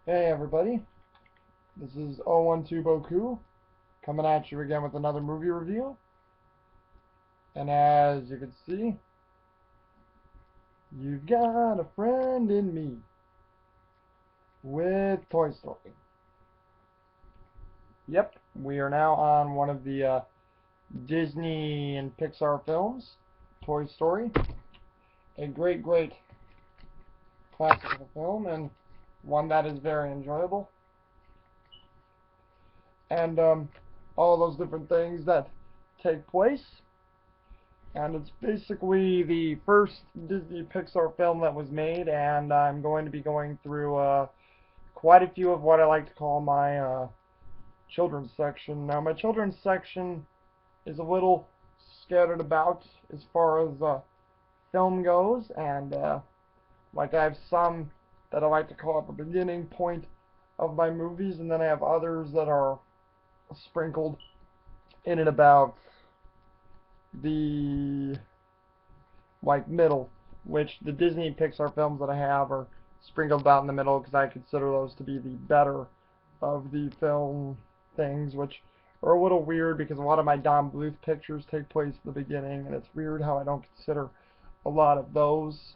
Hey everybody, this is 012 Boku coming at you again with another movie review. And as you can see, you've got a friend in me with Toy Story. Yep, we are now on one of the Disney and Pixar films, Toy Story. A great classical film and one that is very enjoyable. And all those different things that take place. And it's basically the first Disney Pixar film that was made, and I'm going to be going through quite a few of what I like to call my children's section. Now, my children's section is a little scattered about as far as film goes, and like I have some that I like to call at the beginning point of my movies, and then I have others that are sprinkled in and about the middle, which the Disney Pixar films that I have are sprinkled about in the middle because I consider those to be the better of the film things, which are a little weird because a lot of my Don Bluth pictures take place at the beginning, and it's weird how I don't consider a lot of those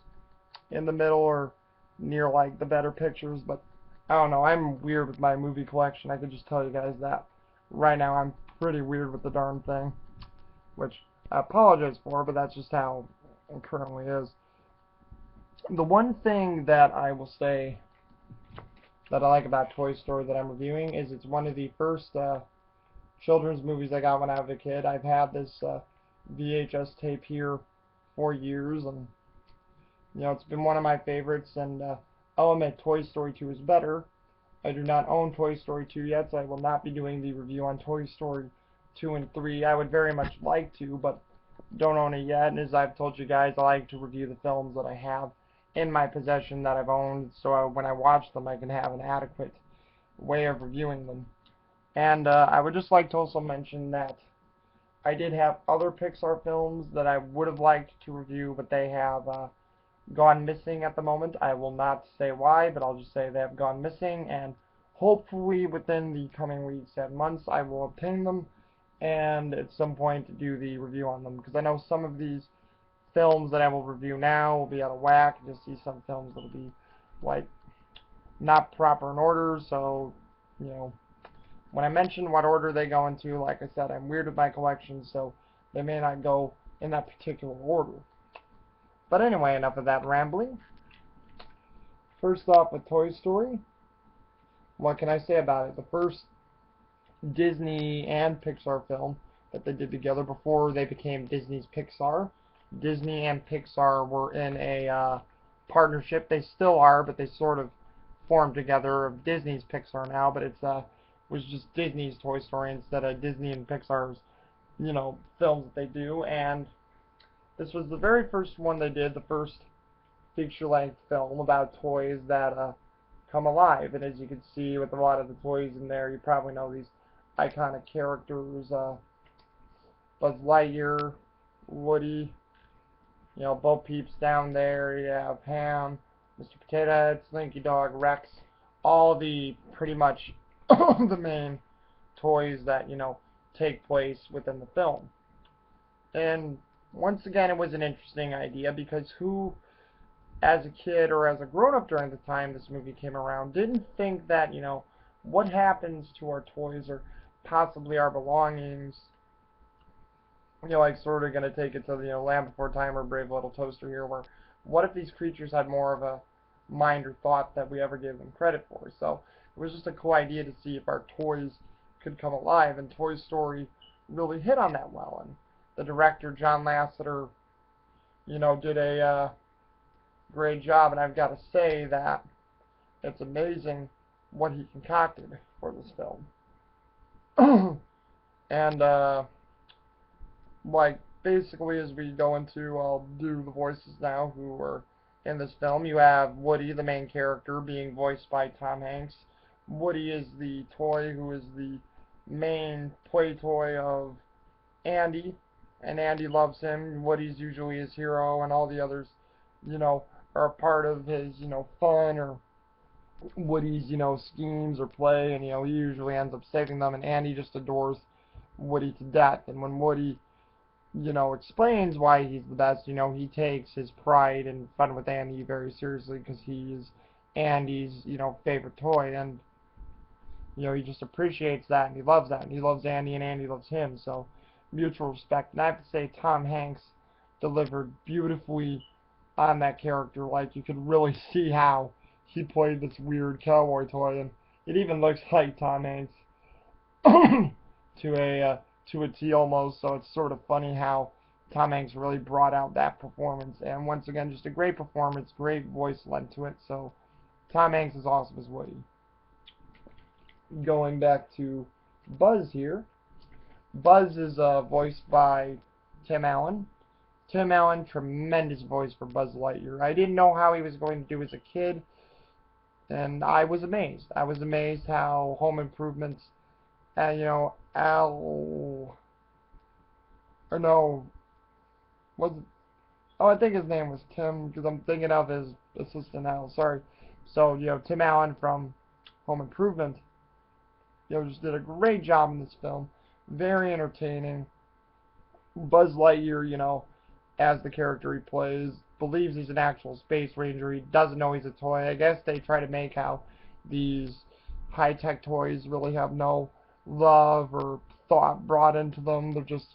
in the middle or near like the better pictures, but I don't know, I'm weird with my movie collection. I could just tell you guys that right now I'm pretty weird with the darn thing, which I apologize for, but that's just how it currently is. The one thing that I will say that I like about Toy Story that I'm reviewing is it's one of the first children's movies I got when I was a kid. I've had this VHS tape here for years, and it's been one of my favorites. And I'll admit Toy Story 2 is better. I do not own Toy Story 2 yet, so I will not be doing the review on Toy Story 2 and 3. I would very much like to, but don't own it yet. And as I've told you guys, I like to review the films that I have in my possession that I've owned, so when I watch them, I can have an adequate way of reviewing them. And I would just like to also mention that I did have other Pixar films that I would have liked to review, but they have gone missing at the moment. I will not say why, but I'll just say they have gone missing, and hopefully within the coming weeks and months I will obtain them and at some point do the review on them, because I know some of these films that I will review now will be out of whack. You'll see some films that'll be like not proper in order, so when I mention what order they go into, like I said, I'm weird with my collection, so they may not go in that particular order. But anyway, enough of that rambling. First off, with Toy Story, what can I say about it? The first Disney and Pixar film that they did together before they became Disney's Pixar. Disney and Pixar were in a partnership. They still are, but they sort of formed together of Disney's Pixar now, but it's was just Disney's Toy Story instead of Disney and Pixar's, films that they do. And this was the very first one they did, the first feature-length film about toys that come alive. And as you can see with a lot of the toys in there, you probably know these iconic characters, Buzz Lightyear, Woody, Bo Peep's down there, you have Ham, Mr. Potato Head, Slinky Dog, Rex, all the pretty much the main toys that, take place within the film. And once again, it was an interesting idea because who, as a kid or as a grown-up during the time this movie came around, didn't think that, what happens to our toys or possibly our belongings, like sort of going to take it to the Land Before Time or Brave Little Toaster here, where what if these creatures had more of a mind or thought that we ever gave them credit for? So it was just a cool idea to see if our toys could come alive, and Toy Story really hit on that well. And the director, John Lasseter, did a great job, and I've got to say that it's amazing what he concocted for this film. And basically as we go into, I'll do the voices now who are in this film. You have Woody, the main character, being voiced by Tom Hanks. Woody is the toy who is the main play toy of Andy, and Andy loves him. Woody's usually his hero, and all the others, are a part of his, fun or Woody's, schemes or play, and, he usually ends up saving them, and Andy just adores Woody to death. And when Woody, explains why he's the best, he takes his pride and fun with Andy very seriously because he is Andy's, favorite toy, and, he just appreciates that, and he loves that, and he loves Andy, and Andy loves him, so mutual respect. And I have to say, Tom Hanks delivered beautifully on that character. Like, you could really see how he played this weird cowboy toy, and it even looks like Tom Hanks to a T almost. So it's sort of funny how Tom Hanks really brought out that performance. And once again, just a great performance, great voice lent to it. So Tom Hanks is awesome as Woody. Going back to Buzz here. Buzz is voiced by Tim Allen. Tim Allen, tremendous voice for Buzz Lightyear. I didn't know how he was going to do as a kid, and I was amazed. I was amazed how Home Improvements, Al, or no, was it, oh, I think his name was Tim, because I'm thinking of his assistant Al, sorry. So, Tim Allen from Home Improvement, just did a great job in this film. Very entertaining. Buzz Lightyear, as the character he plays, believes he's an actual space ranger. He doesn't know he's a toy. I guess they try to make how these high-tech toys really have no love or thought brought into them. They're just,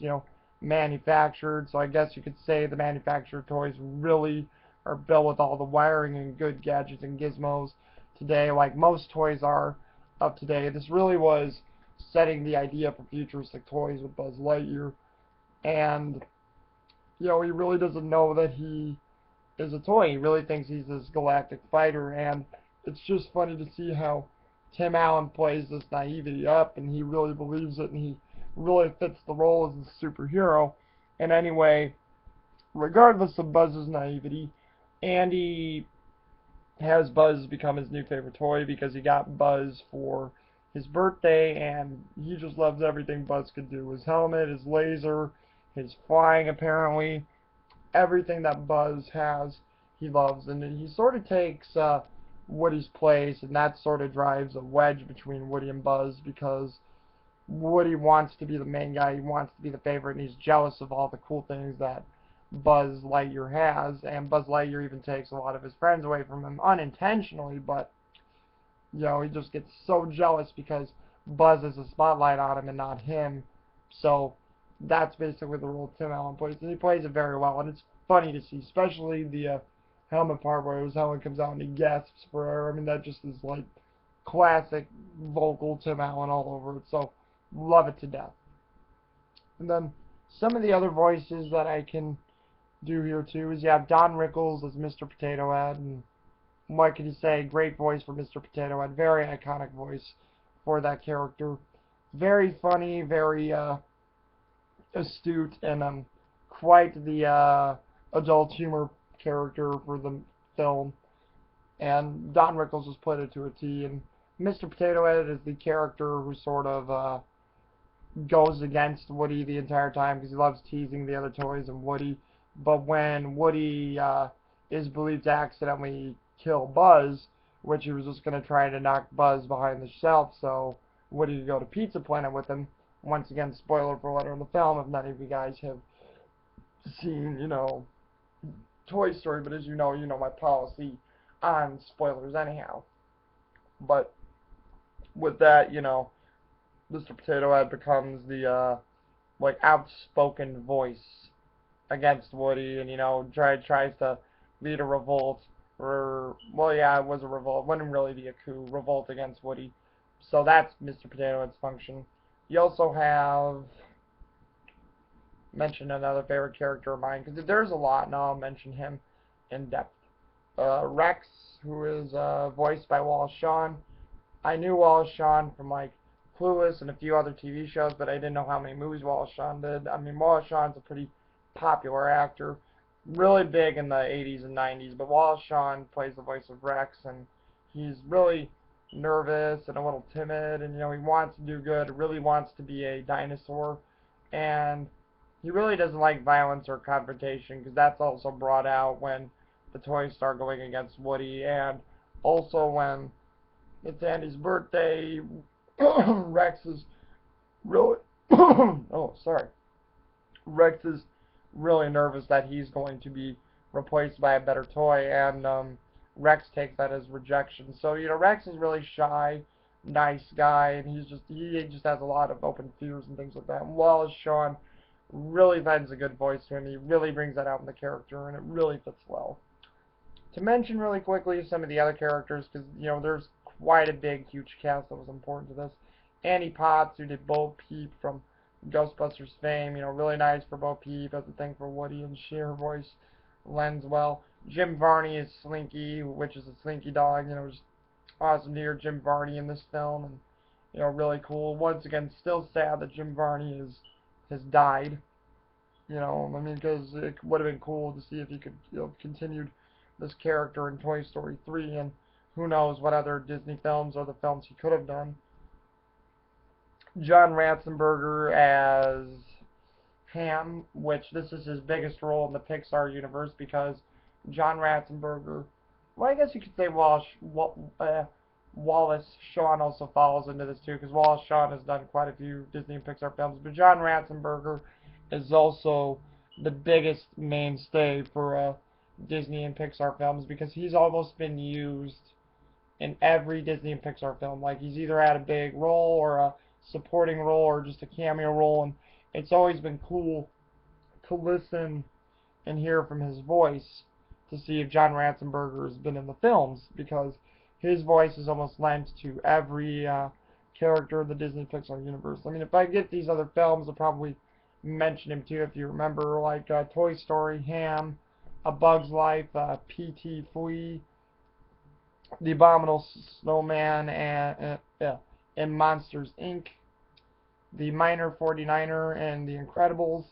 manufactured. So I guess you could say the manufactured toys really are built with all the wiring and good gadgets and gizmos today, like most toys are of today. This really was setting the idea for futuristic toys with Buzz Lightyear. And he really doesn't know that he is a toy. He really thinks he's this galactic fighter, and it's just funny to see how Tim Allen plays this naivety up, and he really believes it, and he really fits the role as a superhero. And anyway, regardless of Buzz's naivety, Andy has Buzz become his new favorite toy because he got Buzz for his birthday, and he just loves everything Buzz could do. His helmet, his laser, his flying, apparently. Everything that Buzz has, he loves. And he sort of takes Woody's place, and that sort of drives a wedge between Woody and Buzz because Woody wants to be the main guy, he wants to be the favorite, and he's jealous of all the cool things that Buzz Lightyear has, and Buzz Lightyear even takes a lot of his friends away from him unintentionally, but he just gets so jealous because Buzz is a spotlight on him and not him. So that's basically the role Tim Allen plays, and he plays it very well, and it's funny to see, especially the helmet part where his helmet comes out and he gasps for air. I mean, that just is like classic vocal Tim Allen all over it, so love it to death. And then some of the other voices that I can do here too is you have Don Rickles as Mr. Potato Head, and what can you say? Great voice for Mr. Potato Head, very iconic voice for that character. Very funny, very astute, and quite the adult humor character for the film. And Don Rickles just played it to a T. And Mr. Potato Head is the character who sort of goes against Woody the entire time because he loves teasing the other toys and Woody. But when Woody is believed to accidentally kill Buzz, which he was just going to try to knock Buzz behind the shelf so Woody could go to Pizza Planet with him. Once again, spoiler for later in the film if none of you guys have seen, Toy Story, but as you know my policy on spoilers anyhow. But with that, Mr. Potato Head becomes the outspoken voice against Woody, and tries to lead a revolt, or well, yeah, it was a revolt. It wouldn't really be a coup, revolt against Woody. So that's Mr. Potato Head's function. You also have mention another favorite character of mine because there's a lot, and I'll mention him in depth. Rex, who is voiced by Wallace Shawn. I knew Wallace Shawn from like Clueless and a few other TV shows, but I didn't know how many movies Wallace Shawn did. I mean, Wallace Shawn's a pretty popular actor, really big in the 80s and 90s, but Wallace Shawn plays the voice of Rex, and he's really nervous and a little timid, and he wants to do good, really wants to be a dinosaur, and he really doesn't like violence or confrontation because that's also brought out when the toys start going against Woody, and also when It's Andy's birthday. Rex is really, oh, sorry. Rex is really nervous that he's going to be replaced by a better toy, and Rex takes that as rejection. So Rex is really shy, nice guy, and he just has a lot of open fears and things like that. And Wallace Shawn really lends a good voice to him. He really brings that out in the character, and it really fits well. To mention really quickly some of the other characters, because there's quite a big, huge cast that was important to this. Annie Potts, who did Bo Peep from Ghostbusters fame, really nice for Bo Peep, has a thing for Woody, and her voice lends well. Jim Varney is Slinky, which is a Slinky dog, just awesome to hear Jim Varney in this film, and really cool. Once again, still sad that Jim Varney has died. I mean, because it would have been cool to see if he could, continued this character in Toy Story 3, and who knows what other Disney films or the films he could have done. John Ratzenberger as Ham, which this is his biggest role in the Pixar universe because John Ratzenberger, well, I guess you could say Wallace Shawn also falls into this too, because Wallace Shawn has done quite a few Disney and Pixar films, but John Ratzenberger is also the biggest mainstay for Disney and Pixar films because he's almost been used in every Disney and Pixar film. Like he's either had a big role or a supporting role or just a cameo role, and it's always been cool to listen and hear from his voice to see if John Ratzenberger has been in the films because his voice is almost lent to every character of the Disney Pixar universe. I mean, if I get these other films, I'll probably mention him too if you remember, like Toy Story, Ham, A Bug's Life, P.T. Flea, The Abominable Snowman, and Monsters Inc., The Miner 49er, and The Incredibles,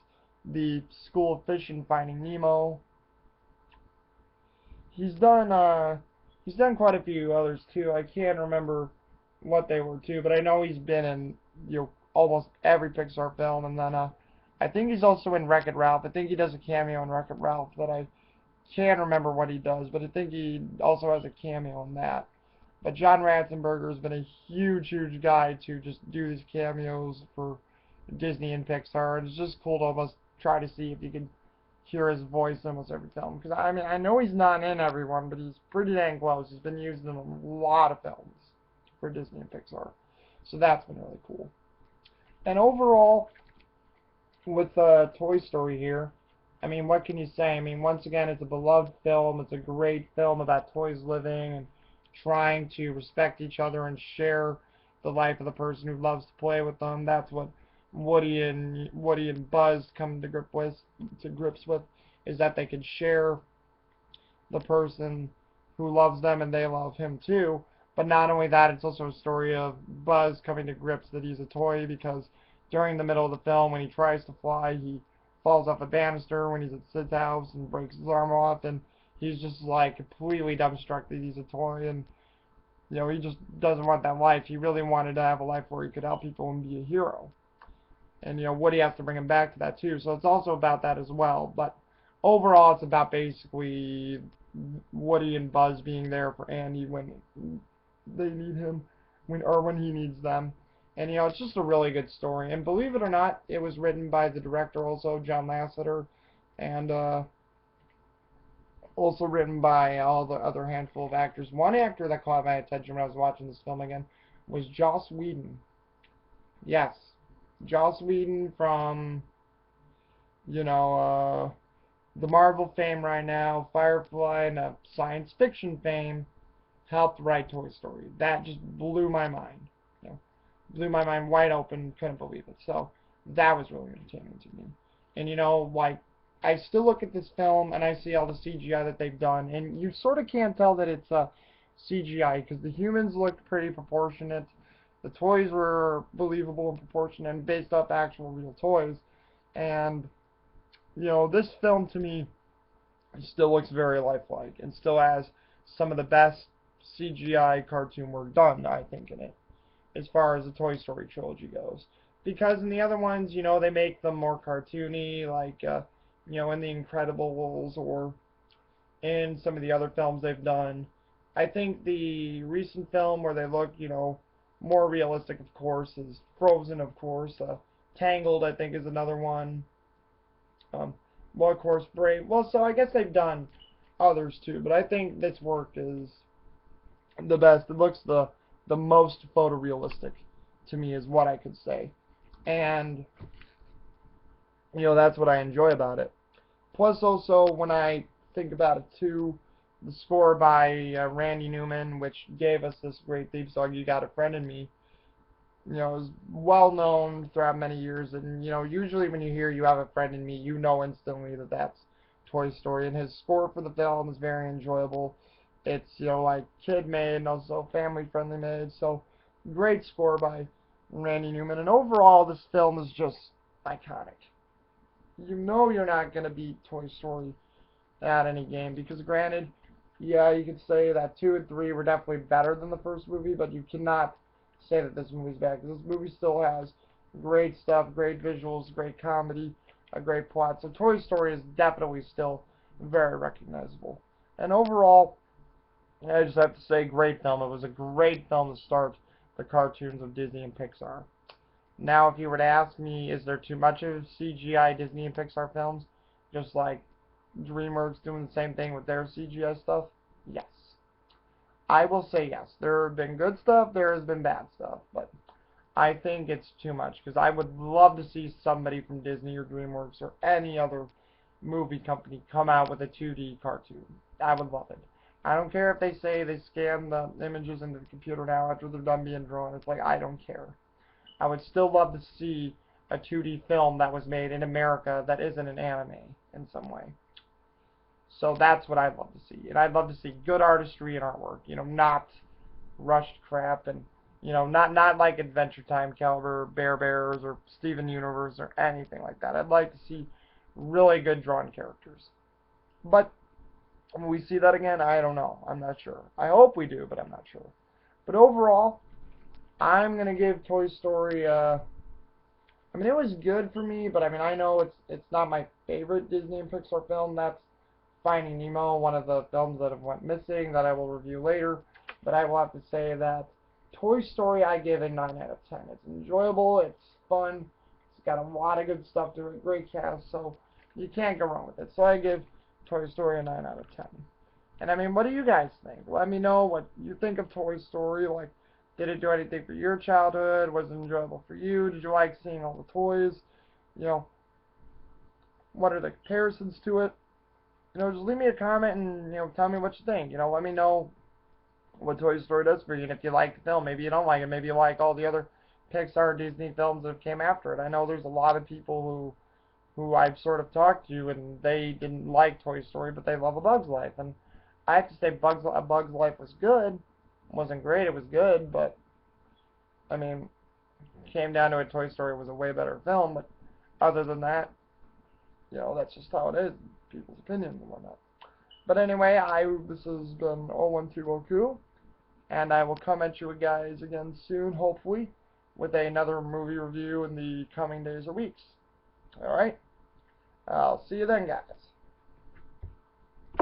The School of Fish and Finding Nemo. He's done quite a few others too. I can't remember what they were too, but I know he's been in almost every Pixar film, and then I think he's also in Wreck-It Ralph. I think he does a cameo in Wreck-It Ralph that I can't remember what he does, but I think he also has a cameo in that. But John Ratzenberger has been a huge, huge guy to just do these cameos for Disney and Pixar. And it's just cool to almost try to see if you can hear his voice in almost every film. Because, I mean, I know he's not in everyone, but he's pretty dang close. He's been used in a lot of films for Disney and Pixar. So that's been really cool. And overall, with Toy Story here, I mean, what can you say? I mean, once again, it's a beloved film. It's a great film about toys living and trying to respect each other and share the life of the person who loves to play with them. That's what Woody and Buzz come to grips with, is that they can share the person who loves them and they love him too. But not only that, it's also a story of Buzz coming to grips that he's a toy because during the middle of the film, when he tries to fly, he falls off a banister when he's at Sid's house and breaks his arm off, and he's just like completely dumbstruck that he's a toy, and he just doesn't want that life. He really wanted to have a life where he could help people and be a hero. And Woody has to bring him back to that too. So it's also about that as well. But overall, it's about basically Woody and Buzz being there for Andy when they need him, when he needs them. And it's just a really good story. And believe it or not, it was written by the director also, John Lasseter, and also written by all the other handful of actors. One actor that caught my attention when I was watching this film again was Joss Whedon. Yes, Joss Whedon from, the Marvel fame right now, Firefly, and science fiction fame, helped write Toy Story. That just blew my mind. Blew my mind wide open, couldn't believe it. So that was really entertaining to me. And like, I still look at this film and I see all the CGI that they've done, and you sort of can't tell that it's CGI because the humans looked pretty proportionate. The toys were believable and proportionate and based off actual real toys. And, this film to me still looks very lifelike and still has some of the best CGI cartoon work done, I think, in it, as far as the Toy Story trilogy goes. Because in the other ones, they make them more cartoony, like, in The Incredibles or in some of the other films they've done. I think the recent film where they look, more realistic, of course, is Frozen, of course. Tangled, I think, is another one. Um, well, of course, Brave. Well, so I guess they've done others too, but I think this work is the best. It looks the most photorealistic to me, is what I could say, and that's what I enjoy about it. Plus, also when I think about it too, the score by Randy Newman, which gave us this great theme song, "You Got a Friend in Me," is well known throughout many years. And usually when you hear "You Have a Friend in Me," you know instantly that that's Toy Story. And his score for the film is very enjoyable. It's like kid made and also family friendly made. So great score by Randy Newman. And overall, this film is just iconic. You're not gonna beat Toy Story at any game, because granted, yeah, you could say that 2 and 3 were definitely better than the first movie, but you cannot say that this movie's bad, because this movie still has great stuff, great visuals, great comedy, a great plot. So Toy Story is definitely still very recognizable. And overall, I just have to say, great film. It was a great film to start the cartoons of Disney and Pixar. Now, if you were to ask me, is there too much of CGI Disney and Pixar films, just like DreamWorks doing the same thing with their CGI stuff? Yes. I will say yes. There have been good stuff, there has been bad stuff, but I think it's too much, because I would love to see somebody from Disney or DreamWorks or any other movie company come out with a 2D cartoon. I would love it. I don't care if they say they scan the images into the computer now after they're done being drawn. It's like, I don't care. I would still love to see a 2D film that was made in America that isn't an anime in some way. So that's what I'd love to see. And I'd love to see good artistry and artwork, not rushed crap, and not like Adventure Time caliber Bear Bears or Steven Universe or anything like that. I'd like to see really good drawn characters. But will we see that again? I don't know. I'm not sure. I hope we do, but I'm not sure. But overall, I'm gonna give Toy Story. I mean, it was good for me, but I mean, I know it's not my favorite Disney and Pixar film. That's Finding Nemo, one of the films that have went missing that I will review later. But I will have to say that Toy Story, I give a 9 out of 10. It's enjoyable, it's fun, it's got a lot of good stuff to it, great cast, so you can't go wrong with it. So I give Toy Story a 9 out of 10. And I mean, what do you guys think? Let me know what you think of Toy Story. Like, did it do anything for your childhood? Was it enjoyable for you? Did you like seeing all the toys? You know, what are the comparisons to it? Just leave me a comment and, tell me what you think. Let me know what Toy Story does for you, and if you like the film. Maybe you don't like it. Maybe you like all the other Pixar, Disney films that came after it. I know there's a lot of people who I've sort of talked to, and they didn't like Toy Story, but they love A Bug's Life. And I have to say, A Bug's Life was good. It wasn't great, it was good, but, I mean, came down to it, Toy Story was a way better film, but other than that, that's just how it is, people's opinions and whatnot. But anyway, this has been 012 Boku, and I will come at you guys again soon, hopefully, with another movie review in the coming days or weeks. Alright? I'll see you then, guys.